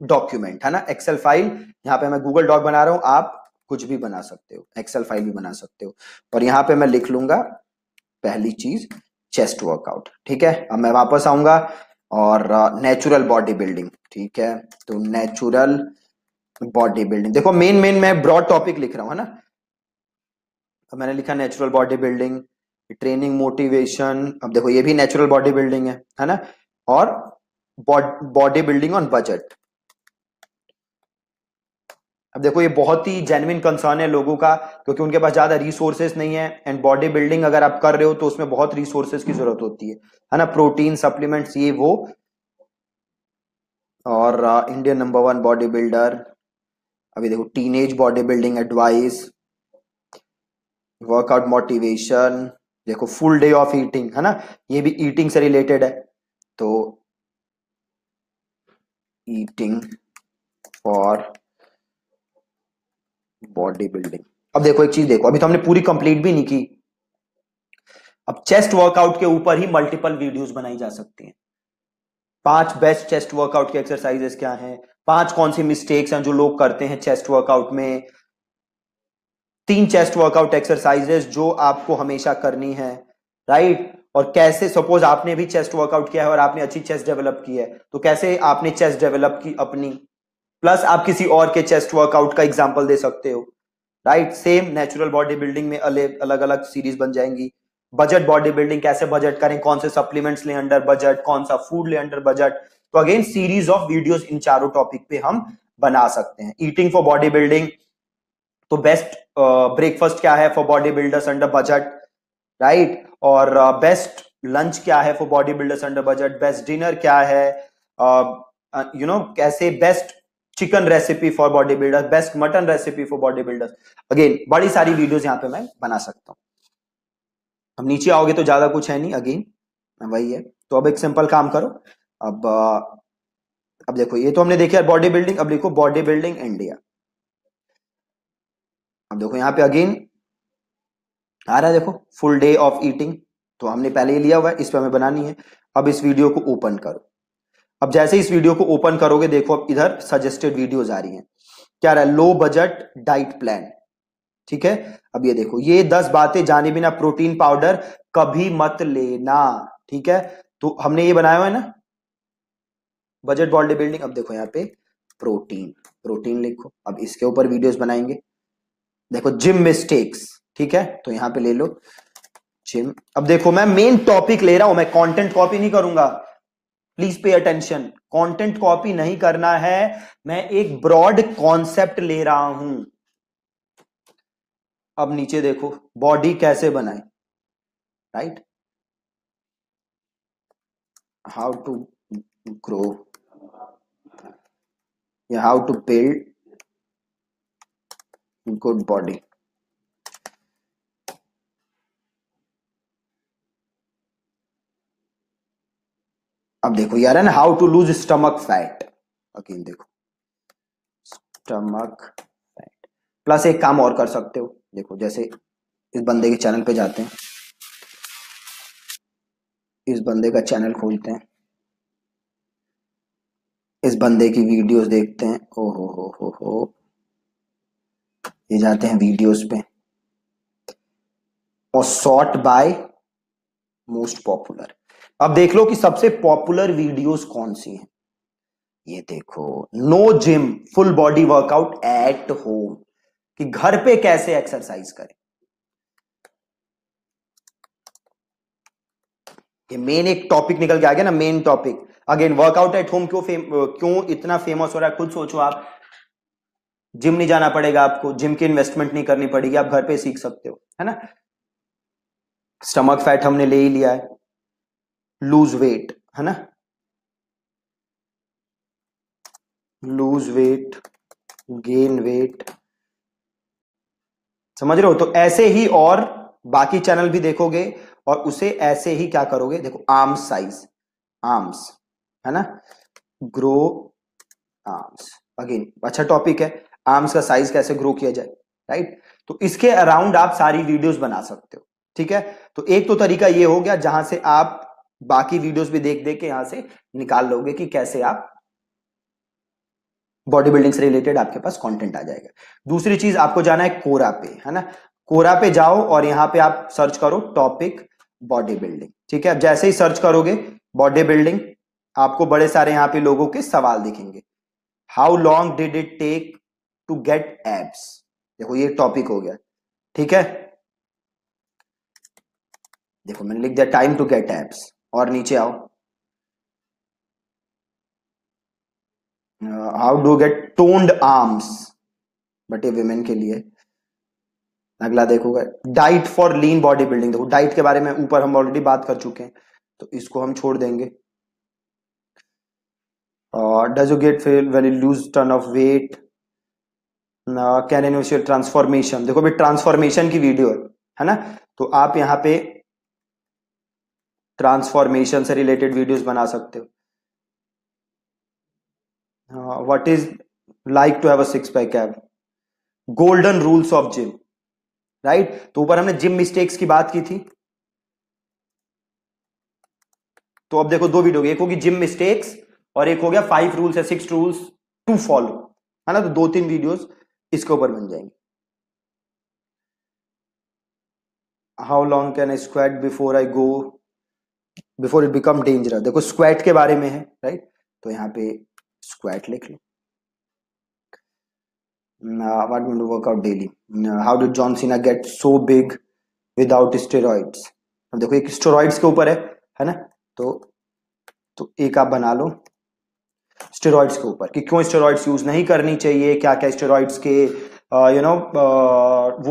Document, है ना, Excel file. यहाँ पे मैं गूगल डॉक बना रहा हूं, आप कुछ भी बना सकते हो, एक्सेल फाइल भी बना सकते हो। और यहाँ पे मैं लिख लूंगा पहली चीज चेस्ट वर्कआउट, ठीक है। अब मैं वापस आऊंगा और नेचुरल बॉडी बिल्डिंग, ठीक है। तो नेचुरल बॉडी बिल्डिंग, देखो मेन मेन मैं ब्रॉड टॉपिक लिख रहा हूं, है ना। अब मैंने लिखा natural body building, training motivation. अब देखो ये भी नेचुरल बॉडी बिल्डिंग है ना। और बॉडी बिल्डिंग ऑन बजट। अब देखो ये बहुत ही जेन्युइन कंसर्न है लोगों का, क्योंकि उनके पास ज्यादा रिसोर्सेस नहीं है। एंड बॉडी बिल्डिंग अगर आप कर रहे हो तो उसमें बहुत रिसोर्सेस की जरूरत होती है ना, प्रोटीन सप्लीमेंट्स ये वो। और Indian number one body builder. अभी देखो teenage body building advice, workout motivation. देखो फुल डे ऑफ ईटिंग, है ना, ये भी ईटिंग से रिलेटेड है। तो ईटिंग फॉर बॉडी बिल्डिंग। अब देखो एक चीज देखो, अभी तो हमने पूरी कंप्लीट भी नहीं की। अब चेस्ट वर्कआउट के ऊपर ही मल्टीपल वीडियोस बनाई जा सकती हैं। 5 बेस्ट चेस्ट वर्कआउट के एक्सरसाइजेस क्या हैं, 5 कौन सी मिस्टेक्स हैं जो लोग करते हैं चेस्ट वर्कआउट में, 3 चेस्ट वर्कआउट एक्सरसाइजेस जो आपको हमेशा करनी है, राइट। और कैसे, सपोज आपने भी चेस्ट वर्कआउट किया है और आपने अच्छी चेस्ट डेवलप की है, तो कैसे आपने चेस्ट डेवलप की अपनी, प्लस आप किसी और के चेस्ट वर्कआउट का एग्जांपल दे सकते हो, right. Same natural body building में अलग अलग सीरीज बन जाएंगी। बजट बॉडी बिल्डिंग, कैसे बजट करें, कौन से सप्लीमेंट्स ले अंडर बजट, कौन सा फूड ले अंडर बजट। तो again series of videos in चारों टॉपिक पे हम बना सकते हैं। ईटिंग फॉर बॉडी बिल्डिंग, तो बेस्ट ब्रेकफास्ट क्या है for body builders under budget, right. और बेस्ट लंच क्या है for body builders under budget, best dinner क्या है, कैसे best chicken recipe for body builders, best mutton recipe for body builders. Again बड़ी सारी वीडियोस यहां पे मैं बना सकता हूं। अब नीचे आओगे तो ज्यादा कुछ है नहीं, अगेन वही है। तो अब एक सिंपल काम करो। अब अब देखो ये तो हमने देखा बॉडी बिल्डिंग, अब लिखो बॉडी बिल्डिंग इंडिया। अब देखो यहाँ पे अगेन आ रहा है, देखो फुल डे ऑफ ईटिंग, तो हमने पहले ही लिया हुआ है, इस पे हमें बनानी है। अब इस वीडियो को ओपन करो। अब जैसे इस वीडियो को ओपन करोगे, देखो अब इधर सजेस्टेड वीडियोज आ रही हैं। क्या रहा है, लो बजट डाइट प्लान, ठीक है। अब ये देखो, ये 10 बातें जाने बिना प्रोटीन पाउडर कभी मत लेना, ठीक है। तो हमने ये बनाया हुआ है ना बजट बॉडी बिल्डिंग। अब देखो यहाँ पे प्रोटीन, प्रोटीन लिखो। अब इसके ऊपर वीडियोस बनाएंगे। देखो जिम मिस्टेक्स, ठीक है, तो यहां पे ले लो जिम। अब देखो मैं मेन टॉपिक ले रहा हूं, मैं कंटेंट कॉपी नहीं करूंगा, please pay attention. Content copy नहीं करना है, मैं एक ब्रॉड कॉन्सेप्ट ले रहा हूं। अब नीचे देखो बॉडी कैसे बनाए, राइट, हाउ टू ग्रो या how to build good body. अब देखो यार है ना, how to lose stomach fat. Again देखो स्टमक फैट, प्लस एक काम और कर सकते हो। देखो जैसे इस बंदे के चैनल पे जाते हैं, इस बंदे का चैनल खोलते हैं, इस बंदे की वीडियोस देखते हैं। ओ हो, ये जाते हैं वीडियोस पे और सॉर्ट बाय मोस्ट पॉपुलर। अब देख लो कि सबसे पॉपुलर वीडियोस कौन सी हैं। ये देखो, no gym full body workout at home, कि घर पे कैसे एक्सरसाइज करें। ये मेन एक टॉपिक निकल के आ गया ना, main topic. Again workout at home क्यों इतना फेमस हो रहा है, खुद सोचो आप। जिम नहीं जाना पड़ेगा आपको, जिम की इन्वेस्टमेंट नहीं करनी पड़ेगी, आप घर पे सीख सकते हो, है ना। स्टमक फैट हमने ले ही लिया है, लूज वेट, है ना, लूज वेट, गेन वेट, समझ रहे हो। तो ऐसे ही और बाकी चैनल भी देखोगे और उसे ऐसे ही क्या करोगे। देखो आर्म्स साइज, आर्म्स, है ना, ग्रो आर्म्स। अगेन अच्छा टॉपिक है, आर्म्स का साइज कैसे ग्रो किया जाए, राइट। तो इसके अराउंड आप सारी वीडियोस बना सकते हो, ठीक है। तो एक तो तरीका ये हो गया जहां से आप बाकी वीडियोस भी देख देख के यहां से निकाल लोगे कि कैसे आप बॉडी बिल्डिंग से रिलेटेड आपके पास कंटेंट आ जाएगा। दूसरी चीज आपको जाना है कोरा पे, है ना। कोरा पे जाओ और यहां पे आप सर्च करो टॉपिक बॉडी बिल्डिंग, ठीक है। जैसे ही सर्च करोगे बॉडी बिल्डिंग, आपको बड़े सारे यहां पे लोगों के सवाल दिखेंगे। How long did it take to get abs, देखो ये टॉपिक हो गया, ठीक है। देखो मैंने लिख दिया टाइम टू गेट एब्स, और नीचे आओ, how do get toned arms, but ये विमेन के लिए। अगला देखोगे diet for lean body building, देखो डाइट के बारे में ऊपर हम ऑलरेडी बात कर चुके हैं, तो इसको हम छोड़ देंगे। Does you get feel when you lose ton of weight, can initial transformation, देखो भाई ट्रांसफॉर्मेशन की वीडियो है ना, तो आप यहाँ पे ट्रांसफॉर्मेशन से रिलेटेड वीडियोस बना सकते हो। What is like to have a six pack ab, golden rules of gym, right. तो ऊपर हमने जिम मिस्टेक्स की बात की थी, तो अब देखो दो वीडियो, एक होगी जिम मिस्टेक्स और एक हो गया 5 रूल्स या 6 रूल्स टू फॉलो, है ना। तो 2-3 वीडियोस इसके ऊपर बन जाएंगे। How long can I squat before I go, before it become dangerous, देखो स्क्वाट के बारे में है, राइट। तो यहाँ पे स्क्वाट लिख लो। What mean to workout daily, how did John Cena get so big without steroids, अब देखो एक स्टेरॉइड्स के ऊपर है ना। तो एक आप बना लो स्टेरॉइड्स के ऊपर कि क्यों स्टेरॉइड्स यूज नहीं करनी चाहिए, क्या क्या स्टेरॉइड्स के वो